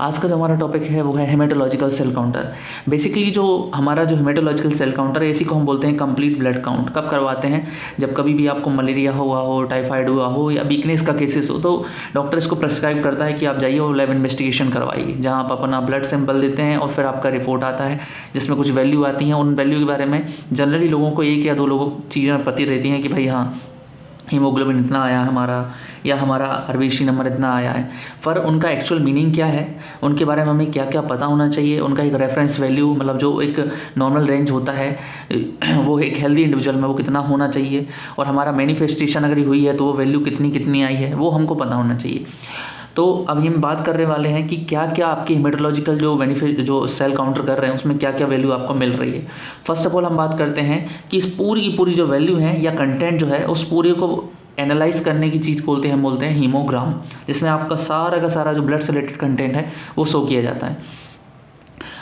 आज का जो हमारा टॉपिक है वो है हेमेटोलॉजिकल सेल काउंटर। बेसिकली जो हमारा जो हेमेटोलॉजिकल सेल काउंटर है, इसी को हम बोलते हैं कंप्लीट ब्लड काउंट। कब करवाते हैं? जब कभी भी आपको मलेरिया हुआ हो, टाइफाइड हुआ हो या वीकनेस का केसेस हो, तो डॉक्टर इसको प्रेस्क्राइब करता है कि आप जाइए और लैब इन्वेस्टिगेशन करवाइए, जहाँ आप अपना ब्लड सैंपल देते हैं और फिर आपका रिपोर्ट आता है जिसमें कुछ वैल्यू आती हैं। उन वैल्यू के बारे में जनरली लोगों को एक या दो लोगों चीज़ें पता रहती हैं कि भाई हाँ, हीमोग्लोबिन इतना आया हमारा, या हमारा आरबीसी नंबर इतना आया है। पर उनका एक्चुअल मीनिंग क्या है, उनके बारे में हमें क्या क्या पता होना चाहिए, उनका एक रेफरेंस वैल्यू, मतलब जो एक नॉर्मल रेंज होता है वो एक हेल्दी इंडिविजुअल में वो कितना होना चाहिए, और हमारा मैनिफेस्टेशन अगर हुई है तो वो वैल्यू कितनी कितनी आई है, वो हमको पता होना चाहिए। तो अभी हम बात करने वाले हैं कि क्या क्या आपकी हेमेटोलॉजिकल जो सेल काउंटर कर रहे हैं उसमें क्या क्या वैल्यू आपको मिल रही है। फर्स्ट ऑफ ऑल हम बात करते हैं कि इस पूरी की पूरी जो वैल्यू है या कंटेंट जो है, उस पूरे को एनालाइज करने की चीज़ बोलते हैं, हम बोलते हैं हीमोग्राम, जिसमें आपका सारा का सारा जो ब्लड से रिलेटेड कंटेंट है वो शो किया जाता है।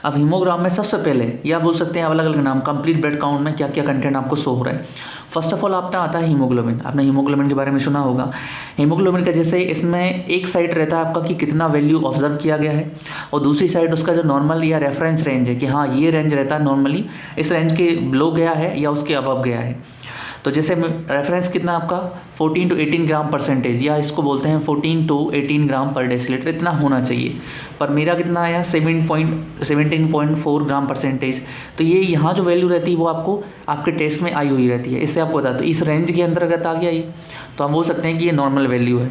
अब हीमोग्राम में सबसे पहले, या बोल सकते हैं अलग अलग नाम, कंप्लीट ब्लड काउंट में क्या क्या कंटेंट आपको शो हो रहा है। फर्स्ट ऑफ ऑल आपका आता है हीमोग्लोबिन। आपने हीमोग्लोबिन के बारे में सुना होगा। हीमोग्लोबिन का जैसे इसमें एक साइड रहता है आपका कि कितना वैल्यू ऑब्जर्व किया गया है, और दूसरी साइड उसका जो नॉर्मल या रेफरेंस रेंज है कि हाँ ये रेंज रहता है नॉर्मली, इस रेंज के बिलो गया है या उसके अबव गया है। तो जैसे रेफरेंस कितना आपका 14 to 18 ग्राम परसेंटेज, या इसको बोलते हैं 14 to 18 ग्राम पर डेसीलीटर, इतना होना चाहिए। पर मेरा कितना आया 17.4 ग्राम परसेंटेज। तो ये यहाँ जो वैल्यू रहती है वो आपको आपके टेस्ट में आई हुई रहती है। इससे आपको बता दो इस रेंज के अंतर्गत आ गया ये, तो हम बोल सकते हैं कि ये नॉर्मल वैल्यू है।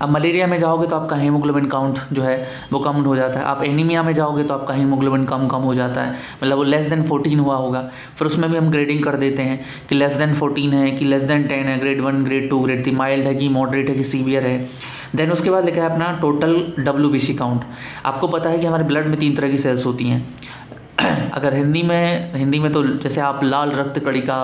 अब मलेरिया में जाओगे तो आपका हीमोग्लोबिन काउंट जो है वो कम हो जाता है। आप एनीमिया में जाओगे तो आपका हीमोग्लोबिन कम हो जाता है, मतलब वो लेस देन 14 हुआ होगा। फिर उसमें भी हम ग्रेडिंग कर देते हैं कि लेस देन 14 है, कि लेस देन 10 है, ग्रेड 1, ग्रेड 2, ग्रेड 3, माइल्ड है कि मॉडरेट है कि सीवियर है। देन उसके बाद लिखा है अपना टोटल WBC काउंट। आपको पता है कि हमारे ब्लड में 3 तरह की सेल्स होती हैं। अगर हिंदी में तो जैसे आप लाल रक्त कणिका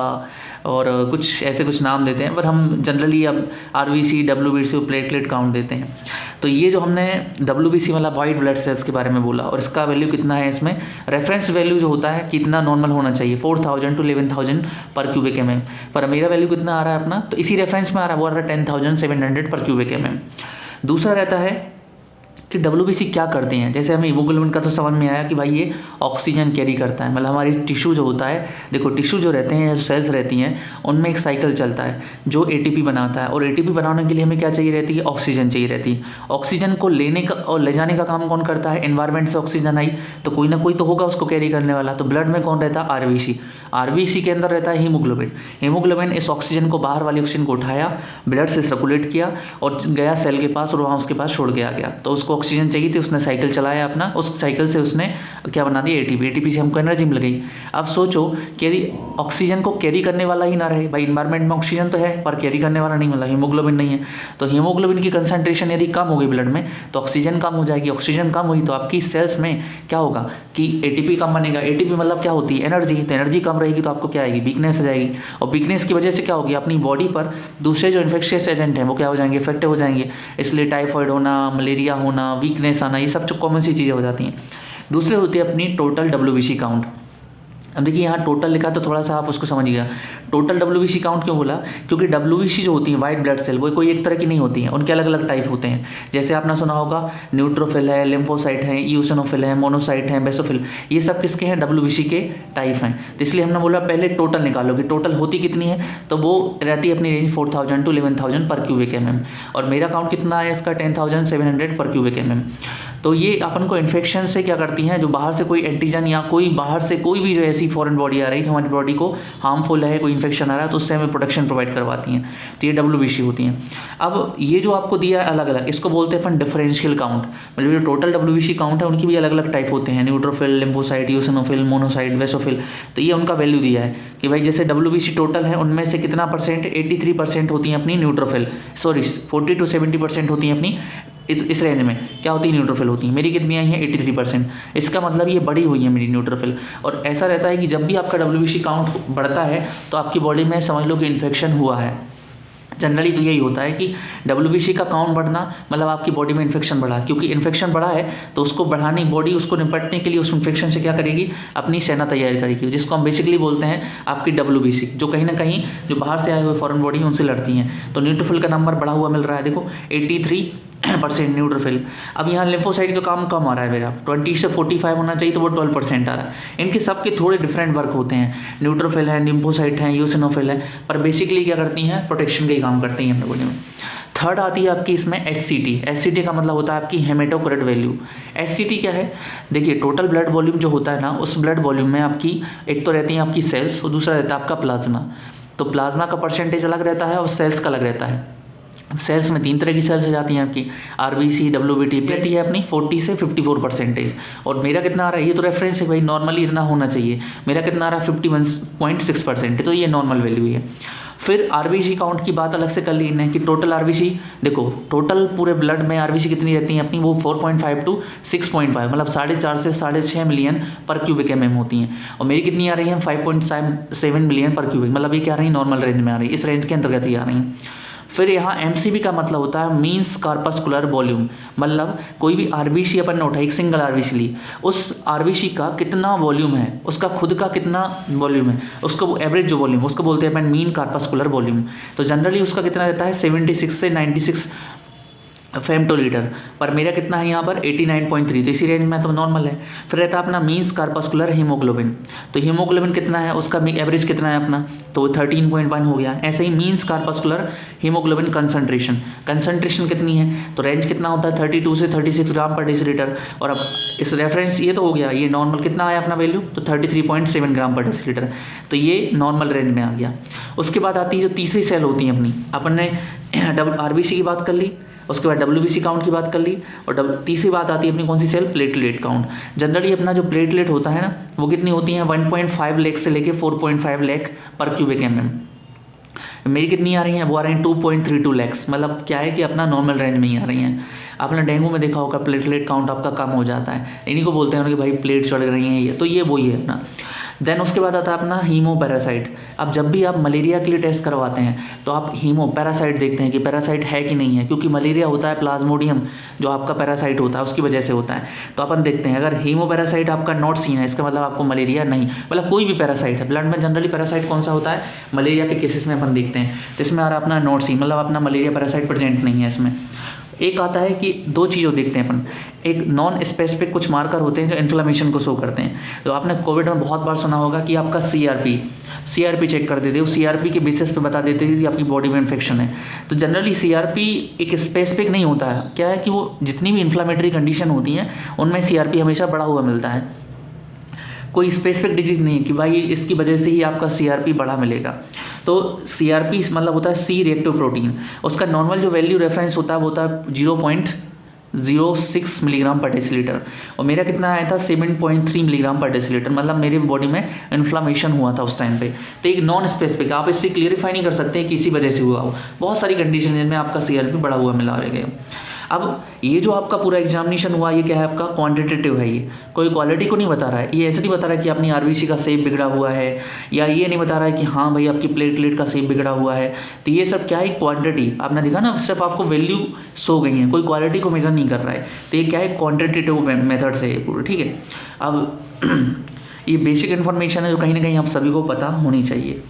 और कुछ नाम देते हैं, पर हम जनरली अब RBC, WBC और प्लेटलेट काउंट देते हैं। तो ये जो हमने WBC वाला वाइट ब्लड सेल्स के बारे में बोला, और इसका वैल्यू कितना है, इसमें रेफरेंस वैल्यू जो होता है कितना नॉर्मल होना चाहिए 4000 to 11000 पर क्यूबिक mm। पर मेरा वैल्यू कितना आ रहा है अपना, तो इसी रेफरेंस में आ रहा है, वो आ रहा है 10700 पर क्यूबिक mm। दूसरा रहता है कि WBC क्या करते हैं। जैसे हमें हीमोग्लोबिन का तो समझ में आया कि भाई ये ऑक्सीजन कैरी करता है, मतलब हमारी टिश्यू जो होता है, देखो टिश्यू जो रहते हैं, जो सेल्स रहती हैं, उनमें एक साइकिल चलता है जो ATP बनाता है, और ATP बनाने के लिए हमें क्या चाहिए रहती है, ऑक्सीजन चाहिए रहती है। ऑक्सीजन को लेने का और ले जाने का काम कौन करता है, एनवायरमेंट से ऑक्सीजन आई तो कोई ना कोई तो होगा उसको कैरी करने वाला। तो ब्लड में कौन रहता है, RBC के अंदर रहता है हीमोग्लोबिन इस ऑक्सीजन को, बाहर वाली ऑक्सीजन को उठाया, ब्लड से सर्कुलेट किया और गया सेल के पास, और वहाँ उसके पास छोड़ के आ गया। तो उसको ऑक्सीजन चाहिए थी, उसने साइकिल चलाया अपना, उस साइकिल से उसने क्या बना दिया, ATP से हमको एनर्जी मिल गई। अब सोचो कि यदि ऑक्सीजन को कैरी करने वाला ही ना रहे, भाई इन्वायरमेंट में ऑक्सीजन तो है पर कैरी करने वाला नहीं मिला, हीमोग्लोबिन नहीं है, तो हीमोग्लोबिन की कंसंट्रेशन यदि कम हो गई ब्लड में तो ऑक्सीजन कम हो जाएगी। ऑक्सीजन कम हुई तो आपकी सेल्स में क्या होगा कि ATP कम बनेगा। ATP मतलब क्या होती है, एनर्जी। तो एनर्जी कम रहेगी तो आपको क्या आएगी, वीकनेस आ जाएगी, और वीकनेस की वजह से क्या होगी, अपनी बॉडी पर दूसरे जो इन्फेक्शियस एजेंट हैं वो क्या हो जाएंगे, इफेक्टिव हो जाएंगे। इसलिए टाइफाइड होना, मलेरिया होना, वीकनेस आना, ये सब जो कॉमन सी चीज़ें हो जाती हैं। दूसरी होती है अपनी टोटल WBC काउंट। अब देखिए यहाँ टोटल लिखा तो थोड़ा सा आप उसको समझिएगा। टोटल WBC काउंट क्यों बोला, क्योंकि WBC जो होती है वाइट ब्लड सेल, वो कोई एक तरह की नहीं होती हैं, उनके अलग अलग टाइप होते हैं। जैसे आपने सुना होगा न्यूट्रोफिल है, लिम्फोसाइट है, ईओसिनोफिल है, मोनोसाइट है, बेसोफिल, ये सब किसके हैं, WBC के टाइप हैं। तो इसलिए हमने बोला पहले टोटल निकालो कि टोटल होती कितनी है, तो वो रहती है अपनी रेंज 4000 to 11000 पर क्यूबिक mm, और मेरा काउंट कितना है इसका 10700 पर क्यूबिक mm। तो ये अपन को इन्फेक्शन से क्या करती हैं, जो बाहर से कोई एंटीजन या कोई बाहर से कोई भी जो ऐसी फॉरेन बॉडी आ रही है जो हमारी बॉडी को हार्मफुल है, कोई इन्फेक्शन आ रहा है, तो उससे हमें प्रोटेक्शन प्रोवाइड करवाती हैं। तो ये WBC होती हैं। अब ये जो आपको दिया है अलग अलग, इसको बोलते हैं अपन डिफरेंशियल काउंट। मतलब जो टोटल WBC काउंट है उनकी भी अलग अलग टाइप होते हैं, neutrophil, lymphocyte, eosinophil, monocyte, basophil. तो ये उनका वैल्यू दिया है कि भाई जैसे WBC टोटल है उनमें से कितना परसेंट, 83% होती हैं अपनी न्यूट्रोफिल, 40 to 70% होती हैं अपनी इस रेंज में क्या होती है, न्यूट्रोफिल होती है। मेरी कितनी आई है, 83%। इसका मतलब ये बढ़ी हुई है मेरी न्यूट्रोफिल। और ऐसा रहता है कि जब भी आपका WBC काउंट बढ़ता है तो आपकी बॉडी में समझ लो कि इन्फेक्शन हुआ है। जनरली तो यही होता है कि WBC का काउंट बढ़ना मतलब आपकी बॉडी में इन्फेक्शन बढ़ा, क्योंकि इन्फेक्शन बढ़ा है तो उसको बढ़ाने बॉडी उसको निपटने के लिए उस इन्फेक्शन से क्या करेगी, अपनी सेना तैयारी करेगी, जिसको हम बेसिकली बोलते हैं आपकी WBC, जो कहीं ना कहीं जो बाहर से आए हुए फॉरेन बॉडी हैं उनसे लड़ती हैं। तो न्यूट्रोफिल का नंबर बढ़ा हुआ मिल रहा है, देखो 83 परसेंट न्यूट्रोफिल। अब यहाँ लिम्फोसाइट का काम कम आ रहा है मेरा, 20 से 45 होना चाहिए तो वो 12% आ रहा है। इनके सबके थोड़े डिफरेंट वर्क होते हैं, न्यूट्रोफिल है, लिम्फोसाइट है, यूसिनोफिल है, पर बेसिकली क्या करती हैं, प्रोटेक्शन का ही काम करती हैं अपने बॉडी में। थर्ड आती है आपकी इसमें HCT। HCT का मतलब होता है आपकी हेमेटोक्रिट वैल्यू। HCT क्या है, देखिए टोटल ब्लड वॉल्यूम जो होता है ना, उस ब्लड वॉल्यूम में आपकी एक तो रहती हैं आपकी सेल्स और दूसरा रहता है आपका प्लाज्मा। तो प्लाज्मा का परसेंटेज अलग रहता है और सेल्स का अलग रहता है। सेल्स में 3 तरह की सेल्स हो जाती हैं आपकी, RBC, WBT रहती है अपनी 40 से 54%। और मेरा कितना आ रहा है, ये तो रेफरेंस है भाई, नॉर्मली इतना होना चाहिए, मेरा कितना आ रहा है 51.6%, तो ये नॉर्मल वैल्यू है। फिर RBC काउंट की बात अलग से कर ली है कि टोटल RBC, देखो टोटल पूरे ब्लड में RBC कितनी रहती हैं अपनी, वो 4.5 to 6.5, मतलब 4.5 से 6.5 मिलियन पर क्यूबिक mm होती हैं। और मेरी कितनी आ रही है 5.7 मिलियन पर क्यूबिक, मतलब ये क्या आ रही है, नॉर्मल रेंज में आ रही है, इस रेंज के अंतर्गत ही आ रही है। फिर यहाँ MCV का मतलब होता है मीन्स कार्पस्कुलर वॉल्यूम, मतलब कोई भी RBC अपन ने उठाई, एक सिंगल RBC ली, उस RBC का कितना वॉल्यूम है, उसका खुद का कितना वॉल्यूम है, उसको एवरेज जो वॉल्यूम उसको बोलते हैं अपन मीन कार्पस्कुलर वॉल्यूम। तो जनरली उसका कितना रहता है 76 से 96 फेमटोलीटर, पर मेरा कितना है यहाँ पर 89.3, तो इसी रेंज में तो नॉर्मल है। फिर रहता है अपना मीन्स कार्पस्कुलर हीमोग्लोबिन, तो हीमोग्लोबिन कितना है, उसका एवरेज कितना है अपना, तो वो 13.1 हो गया। ऐसे ही मीन्स कार्पस्कुलर हीमोग्लोबिन कंसंट्रेशन कितनी है, तो रेंज कितना होता है 32 से 36 ग्राम पर डेसीलीटर। और अब इस रेफरेंस ये तो हो गया, ये नॉर्मल कितना आया अपना वैल्यू, तो 33.7 ग्राम पर डेसीलीटर, तो ये नॉर्मल रेंज में आ गया। उसके बाद आती है जो तीसरी सेल होती है अपनी, अपन ने RBC की बात कर ली, उसके बाद WBC काउंट की बात कर ली, और तीसरी बात आती है अपनी कौन सी सेल, प्लेटलेट काउंट। जनरली अपना जो प्लेटलेट होता है ना, वो कितनी होती है 1.5 लाख से लेके 4.5 लाख पर क्यूबिक mm। मेरी कितनी आ रही हैं, वो आ रही हैं 2.32 लैक्स, मतलब क्या है कि अपना नॉर्मल रेंज में ही आ रही हैं। आपने डेंगू में देखा होगा प्लेटलेट काउंट आपका कम हो जाता है, इन्हीं को बोलते हैं कि भाई प्लेट चढ़ रही हैं, ये तो ये वही है अपना। देन उसके बाद आता है अपना हीमोपैरासाइट। अब जब भी आप मलेरिया के लिए टेस्ट करवाते हैं तो आप हीमोपैरासाइट देखते हैं कि पैरासाइट है कि नहीं है, क्योंकि मलेरिया होता है प्लाज्मोडियम जो आपका पैरासाइट होता है उसकी वजह से होता है। तो अपन देखते हैं अगर हीमोपैरासाइट आपका नॉट सीन है, इसका मतलब आपको मलेरिया नहीं, मतलब कोई भी पैरासाइट है ब्लड में। जनरली पैरासाइट कौन सा होता है, मलेरिया के केसेस में अपन देखते हैं, तो इसमें आ रहा अपना नॉट सीन, मतलब अपना मलेरिया पैरासाइट प्रेजेंट नहीं है इसमें। एक आता है कि दो चीज़ों देखते हैं अपन, एक नॉन स्पेसिफिक कुछ मार्कर होते हैं जो इन्फ्लेमेशन को शो करते हैं। तो आपने कोविड में बहुत बार सुना होगा कि आपका CRP चेक कर देते हो, CRP के बेसिस पे बता देते हैं कि आपकी बॉडी में इन्फेक्शन है। तो जनरली CRP एक स्पेसिफिक नहीं होता है, क्या है कि वो जितनी भी इन्फ्लेमेटरी कंडीशन होती हैं उनमें CRP हमेशा बढ़ा हुआ मिलता है, कोई स्पेसिफिक डिजीज़ नहीं है कि भाई इसकी वजह से ही आपका CRP बढ़ा मिलेगा। तो CRP मतलब होता है C रिएक्टिव प्रोटीन, उसका नॉर्मल जो वैल्यू रेफरेंस होता है वो होता है 0.06 मिलीग्राम पर डेसीलीटर, और मेरा कितना आया था 7.3 मिलीग्राम पर डेसीलीटर, मतलब मेरे बॉडी में इन्फ्लामेशन हुआ था उस टाइम पे। तो एक नॉन स्पेसिफिक, आप इससे क्लियरिफाई नहीं कर सकते कि इसी वजह से हुआ हो, बहुत सारी कंडीशन जिनमें आपका CRP बढ़ा हुआ मिला रहेगा। अब ये जो आपका पूरा एग्जामिनेशन हुआ ये क्या है आपका क्वांटिटेटिव है, ये कोई क्वालिटी को नहीं बता रहा है, ये ऐसे नहीं बता रहा है कि अपनी RBC का शेप बिगड़ा हुआ है, या ये नहीं बता रहा है कि हाँ भाई आपकी प्लेटलेट का शेप बिगड़ा हुआ है। तो ये सब क्या है, क्वांटिटी, आपने देखा ना सिर्फ आपको वैल्यू शो गई है, कोई क्वालिटी को मेजर नहीं कर रहा है। तो ये क्या है, क्वांटिटेटिव मेथड से पूरा, ठीक है। अब ये बेसिक इन्फॉर्मेशन है जो कहीं ना कहीं आप सभी को पता होनी चाहिए।